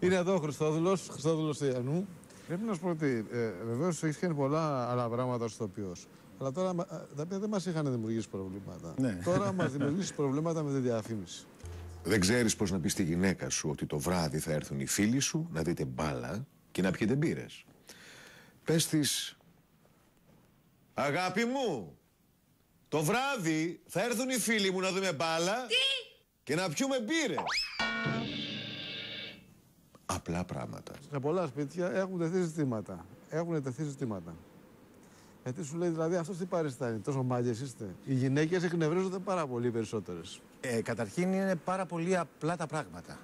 Είναι εδώ ο Χριστόδουλος Ιαννού. Πρέπει να σου πω ότι βεβαίως έχει κάνει πολλά άλλα πράγματα ως ηθοποιός. Αλλά τώρα τα οποία δεν μας είχαν δημιουργήσει προβλήματα. Ναι. Τώρα μας δημιουργήσει προβλήματα με τη διαφήμιση. Δεν ξέρεις πώς να πεις στη γυναίκα σου ότι το βράδυ θα έρθουν οι φίλοι σου να δείτε μπάλα και να πιείτε μπύρες. Πες της, αγάπη μου, το βράδυ θα έρθουν οι φίλοι μου να δούμε μπάλα και να πιούμε μπύρες. Απλά πράγματα. Σε πολλά σπίτια έχουν τεθεί ζητήματα. Γιατί σου λέει δηλαδή αυτός τι παριστάνει, τόσο μάγες είστε. Οι γυναίκες εκνευρίζονται πάρα πολύ περισσότερες. Καταρχήν είναι πάρα πολύ απλά τα πράγματα.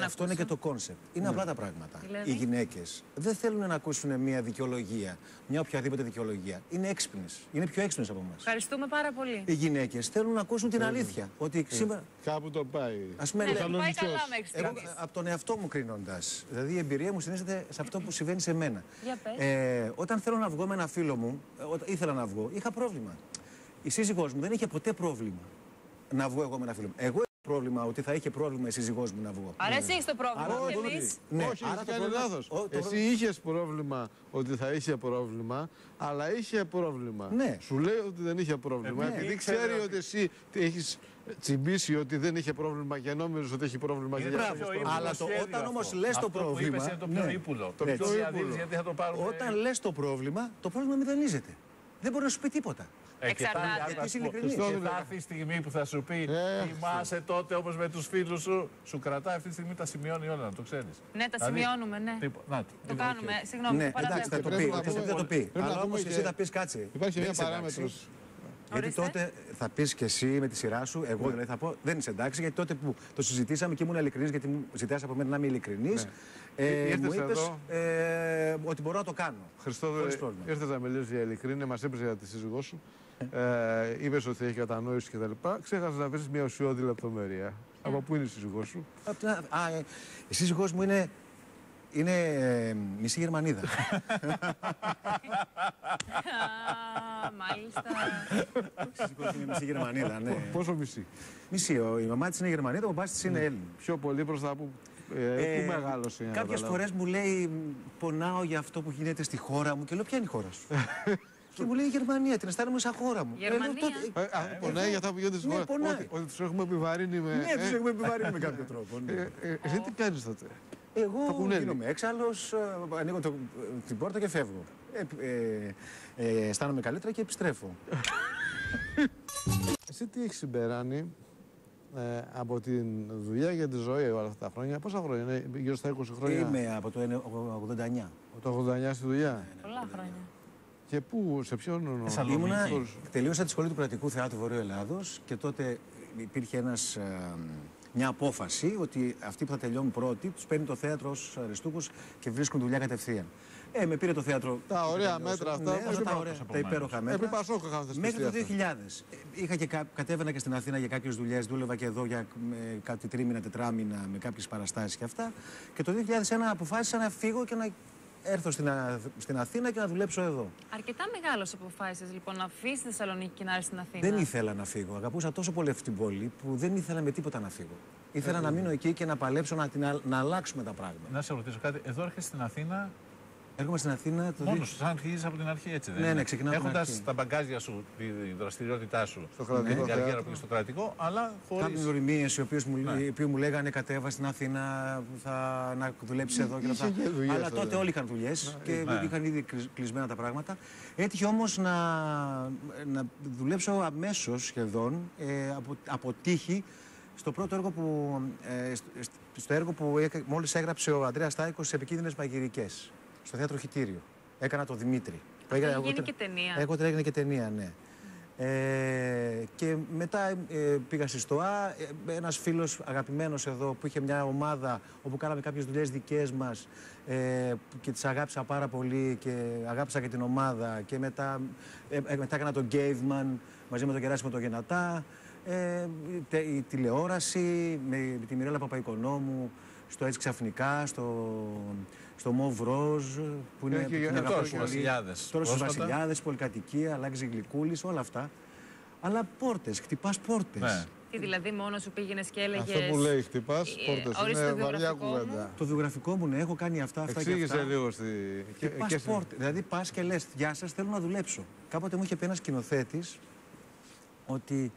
Αυτό είναι και το κόνσεπτ. Είναι απλά τα πράγματα. Δηλαδή? Οι γυναίκες δεν θέλουν να ακούσουν μια δικαιολογία, μια οποιαδήποτε δικαιολογία. Είναι έξυπνες. Είναι πιο έξυπνες από εμάς. Ευχαριστούμε πάρα πολύ. Οι γυναίκες θέλουν να ακούσουν την αλήθεια. Ότι σήμερα. Κάπου το πάει. Ας πούμε, Ναι, το πάει καλά μέχρι εγώ, στιγμής. από τον εαυτό μου κρίνοντας. Δηλαδή η εμπειρία μου συνίσταται σε αυτό που συμβαίνει σε μένα. Για πες. Όταν θέλω να βγω με ένα φίλο μου, ήθελα να βγω, είχα πρόβλημα. Η σύζυγός μου δεν είχε ποτέ πρόβλημα να βγω εγώ με ένα φίλο μου. Εγώ πρόβλημα ότι θα είχε πρόβλημα η σύζυγός μου να βγω. Άρα εσύ έχεις το πρόβλημα, Άρα, όχι εμείς. Ναι, Όχι, άρα έχει το κάνει πρόβλημα- λάθος. το Εσύ είχες πρόβλημα ότι θα είχε πρόβλημα, αλλά είχε πρόβλημα. Ναι. Σου λέει ότι δεν είχε πρόβλημα. Ναι. Επειδή ξέρει ότι εσύ έχεις τσιμπήσει ότι δεν είχε πρόβλημα και νόμιζες ότι έχει πρόβλημα. Και Αλλά όταν όμως λες το πρόβλημα. Είναι το πιο ύπουλο. Το Έτσι. πιο διαδίδεις, γιατί θα το πάρουμε. Όταν λες το πρόβλημα μηδενίζεται. Δεν μπορεί να σου πει τίποτα. Εξαρτάται. Γιατί είσαι ειλικρινής. Και θα έρθει η στιγμή που θα σου πει θυμάσαι τότε όμως με τους φίλους σου. Σου κρατάει αυτή τη στιγμή, τα σημειώνει όλα, να το ξέρεις. Ναι, τα σημειώνουμε, ναι. Το κάνουμε. Συγγνώμη, Ναι, το εντάξει, θα το παραδέχομαι. πει. Πρέπει να Θα το πει. πρέπει να Αλλά πούμε όμως και- εσύ θα πεις κάτσε. Υπάρχει δεν μια είσαι εντάξει. παράμετρος. Γιατί Ορίστε. τότε θα πεις και εσύ με τη σειρά σου, εγώ δηλαδή θα πω δεν είσαι εντάξει, γιατί τότε που το συζητήσαμε και ήμουν ειλικρινής, γιατί μου ζητάς από μένα να είμαι ειλικρινής, Ήρθες μου είπες εδώ. ότι μπορώ να το κάνω. Χριστόδουλε, Χωρίς πρόβλημα. ήρθες να μιλήσεις για ειλικρίνεια, μας είπες για τη σύζυγό σου. Είπες ότι έχει κατανόηση κτλ. Ξέχασες να βρεις μια ουσιώδη λεπτομέρεια. Από πού είναι η σύζυγός σου? Η σύζυγός μου είναι μισή Γερμανίδα. Μάλιστα. Η σύζυγός μου είναι μισή Γερμανίδα, ναι. Πόσο μισή? Μισή. Η μαμά της είναι Γερμανίδα, ο μπαμπάς της είναι Έλληνα. Πιο πολύ προς τα που μεγάλωσε. για να Κάποιες καταλάβω. φορές μου λέει πονάω για αυτό που γίνεται στη χώρα μου και λέω ποια είναι η χώρα σου. Και μου λέει η Γερμανία, την αισθάνομαι σαν χώρα μου. Γερμανία. Λέω, τότε- Πονάει για αυτά που γίνονται στη Ναι, χώρα. πονάει. Ότι τους έχουμε επιβαρύνει με. Ναι, τους έχουμε επιβαρύνει με κάποιο τρόπο. ναι. Εσύ τι κάνεις τότε? Εγώ κουνέλι. γίνομαι έξαλλος, ανοίγω την πόρτα και φεύγω. Αισθάνομαι καλύτερα και επιστρέφω. Εσύ τι έχεις συμπεράνει από τη δουλειά για τη ζωή όλα αυτά τα χρόνια? Πόσα χρόνια είναι, γύρω στα 20 χρόνια? Είμαι από το 89. Το 89 στη δουλειά. Πολλά χρόνια. Και πού, σε ποιον Τελείωσα τη σχολή του Κρατικού Θεάτρου Βορείου Ελλάδος και τότε υπήρχε μια απόφαση ότι αυτοί που θα τελειώνουν πρώτοι τους παίρνει το θέατρο ως αριστούχους και βρίσκουν δουλειά κατευθείαν. Με πήρε το θέατρο. Τα ωραία μέτρα αυτά. Ναι, αυτά τα ωραία, τα υπέροχα μέτρα. Επί Πασόκ είχαν θεσπιστεί Μέχρι το αυτά. 2000. Είχα και κατέβαινα και στην Αθήνα για κάποιες δουλειές. Δούλευα και εδώ για κάτι τρίμηνα, τετράμηνα με κάποιες παραστάσεις και αυτά. Και το 2001 αποφάσισα να φύγω και να έρθω στην Αθήνα και να δουλέψω εδώ. Αρκετά μεγάλος αποφάσισες λοιπόν να αφήσεις τη Θεσσαλονίκη και να έρθεις στην Αθήνα. Δεν ήθελα να φύγω. Αγαπούσα τόσο πολύ αυτή την πόλη που δεν ήθελα με τίποτα να φύγω. Ήθελα να μείνω εκεί και να παλέψω να αλλάξουμε τα πράγματα. Να σε ρωτήσω κάτι, εδώ έρχεσαι στην Αθήνα Έρχομαι στην Αθήνα το μόνος σου, σαν αρχίζεις από την αρχή, έτσι δεν Ναι, είναι? ναι, ξεκινάω από την Έχοντας αρχή. τα μπαγκάζια σου, τη δραστηριότητά σου, Στο κρατικό την καριέρα θέατρο. που είναι στο κρατικό, αλλά Κάποιες χωρίς. οριμίες οι οποίοι μου λέγανε κατέβα στην Αθήνα, να δουλέψει εδώ και Είχε αυτά. και δουλειές Αλλά τότε τότε. όλοι είχαν δουλειές και Ναι. είχαν ήδη κλεισμένα τα πράγματα. Έτυχε όμως να δουλέψω αμέσως σχεδόν από τύχη στο πρώτο έργο στο έργο που μόλις έγραψε ο Ανδρέας Στάικος, στις επικίνδυνες μαγειρικές, στο θέατρο Χιτήριο. Έκανα το Δημήτρη. Έχει γίνει και ταινία. Εγώ έγινε και ταινία, ναι. Και μετά πήγα στη ΣΤΟΑ, ένας φίλος αγαπημένος εδώ που είχε μια ομάδα όπου κάναμε κάποιες δουλειές δικές μας και τις αγάπησα πάρα πολύ και αγάπησα και την ομάδα και μετά έκανα τον Caveman μαζί με τον Γεράσιμο τον Γενατά, η τηλεόραση με τη Μιρέλα Παπαϊκονόμου, στο Έτσι Ξαφνικά, στο Μοβ Ροζ, που είναι Τώρα στους Βασιλιάδες. Τώρα στους Πρόσφατα. Βασιλιάδες, Πολυκατοικία, Αλάκης Γλυκούλης, όλα αυτά. Αλλά πόρτες, χτυπάς πόρτες. Ναι. σπίτι δηλαδή μόνο σου πήγαινες και έλεγες. Αυτό που λέει χτυπάς πόρτες ορίστε είναι το βαριά βιογραφικό μου. κουβέντα. Το βιογραφικό μου, ναι, έχω κάνει αυτά και Εξήγησε αυτά. λίγο Και πας πόρτες. Δηλαδή πας και λες, γεια σας, θέλω να δουλέψω. Κάποτε μου είχε πει ένας σκηνοθέτης ότι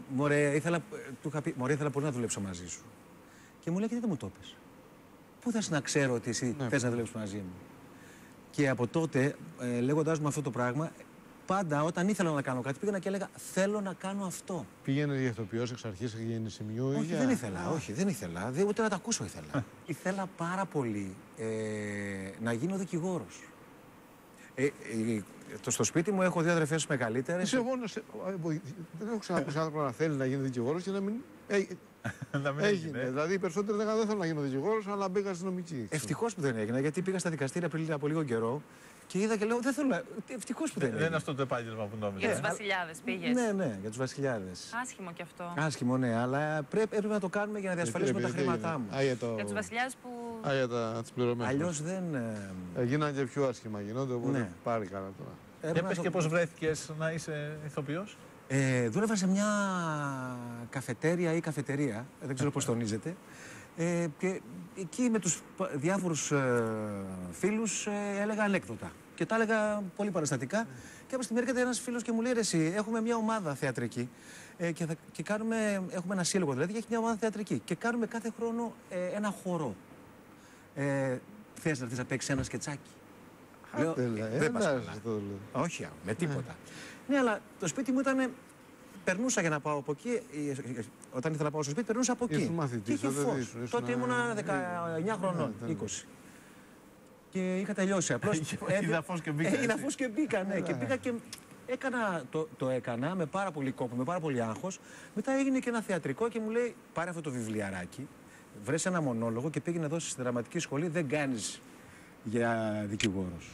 μωρέ, ήθελα πολύ να δουλέψω μαζί σου. Και μου λέει, και δεν μου το πες. Πού θες να ξέρω ότι εσύ θες να δουλέψεις μαζί μου. Και από τότε, λέγοντάς μου αυτό το πράγμα, πάντα όταν ήθελα να κάνω κάτι, πήγαινα και έλεγα, θέλω να κάνω αυτό. Πήγαινε για ηθοποιός εξ αρχής γεννησιμιού. Όχι, δεν ήθελα, όχι, δεν ήθελα. Ούτε να τα ακούσω ήθελα. Ήθελα πάρα πολύ να γίνω δικηγόρος. Στο σπίτι μου έχω 2 αδερφές μεγαλύτερες. Είσαι μόνος. Δεν έχω ξανακούσει άνθρωπο να θέλει να γίνει δικηγόρος και να μην. Έγινε. Δηλαδή οι περισσότεροι λέγανε δεν θέλω να γίνω δικηγόρος, αλλά μπήκα στην νομική. Ευτυχώς που δεν έγινε, γιατί πήγα στα δικαστήρια πριν από λίγο καιρό και είδα και λέω: δεν θέλω να. Ευτυχώς που δεν έγινε. Δεν είναι αυτό το επάγγελμα που νόμιζα. Για τους βασιλιάδες πήγες. Ναι, για τους βασιλιάδες. Άσχημο κι αυτό. Άσχημο, ναι, αλλά έπρεπε να το κάνουμε για να διασφαλίσουμε τα χρήματά μου. Για τους βασιλιάδες που. Για τις πληρωμές. Αλλιώς δεν. Γίνανε και πιο άσχημα γίνονται, οπότε Ναι. πάρει καλά τώρα. Για πες και πώς βρέθηκες να είσαι ηθοποιός. Δούλευα σε μια καφετέρια ή καφετερία, δεν ξέρω πώς τονίζεται. Και εκεί με τους διάφορους φίλους έλεγα ανέκδοτα. Και τα έλεγα πολύ παραστατικά. Και από στη μεριά έρχεται ένας φίλος και μου λέει: ρε εσύ, έχουμε μια ομάδα θεατρική. Και έχουμε ένα σύλλογο δηλαδή και έχει μια ομάδα θεατρική. Και κάνουμε κάθε χρόνο ένα χορό. Θες να έρθεις να παίξεις ένα σκετσάκι. Λέω, δεν πας καλά. Όχι, με τίποτα. Ναι, αλλά το σπίτι μου ήταν. Περνούσα για να πάω από εκεί. Όταν ήθελα να πάω στο σπίτι, περνούσα από εκεί. Και είχε φως. Τότε ήμουνα 19 χρονών, 20. Και είχα τελειώσει. Απλώς είδα φως και μπήκα. Είδα φως και μπήκα, ναι. Και πήγα και το έκανα με πάρα πολύ κόπο, με πάρα πολύ άγχος. Μετά έγινε και ένα θεατρικό και μου λέει: πάρε αυτό το βιβλιαράκι, βρες ένα μονόλογο και πήγαινε εδώ στη δραματική σχολή. Δεν κάνεις για δικηγόρος.